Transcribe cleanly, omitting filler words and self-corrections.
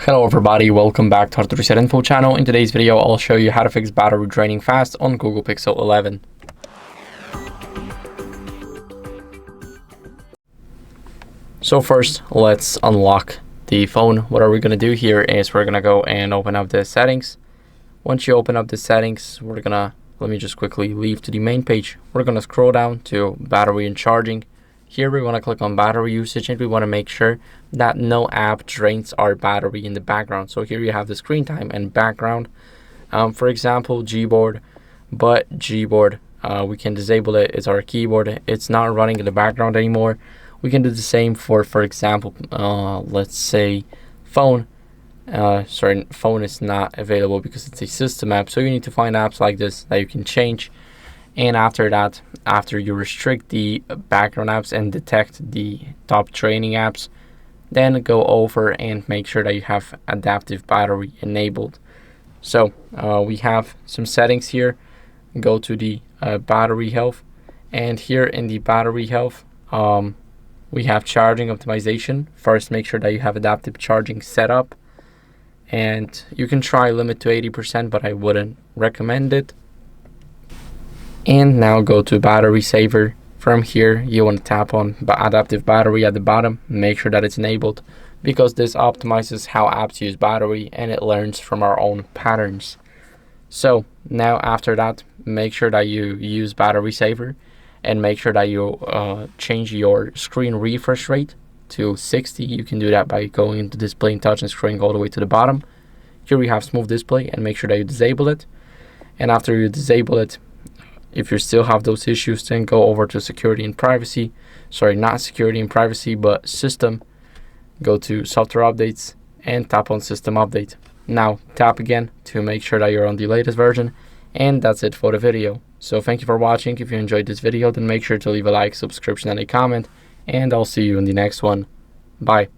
Hello everybody, welcome back to HardReset.Info channel. In today's video, I'll show you how to fix battery draining fast on Google Pixel 11. So first, let's unlock the phone. What are we going to do here is we're going to go and open up the settings. Once you open up the settings, let me just quickly leave to the main page. We're going to scroll down to battery and charging. Here we want to click on battery usage, and we want to make sure that no app drains our battery in the background. So here you have the screen time and background. For example, Gboard, but Gboard, we can disable it. It's our keyboard. It's not running in the background anymore. We can do the same for example, let's say phone. Phone is not available because it's a system app. So you need to find apps like this that you can change. And after that, after you restrict the background apps and detect the top training apps, then go over and make sure that you have adaptive battery enabled. So we have some settings here. Go to the battery health, and here in the battery health, we have charging optimization. First, make sure that you have adaptive charging set up, and you can try limit to 80%, but I wouldn't recommend it. And now go to battery saver. From here, you want to tap on adaptive battery at the bottom. Make sure that it's enabled, because this optimizes how apps use battery and it learns from our own patterns. So now after that, make sure that you use battery saver, and make sure that you change your screen refresh rate to 60. You can do that by going into display and touch and scrolling all the way to the bottom. Here we have smooth display, and make sure that you disable it. And after you disable it, if you still have those issues, then go over to security and privacy. Sorry, not security and privacy, but system. Go to software updates and tap on system update. Now tap again to make sure that you're on the latest version. And that's it for the video. So thank you for watching. If you enjoyed this video, then make sure to leave a like, subscription, and a comment. And I'll see you in the next one. Bye.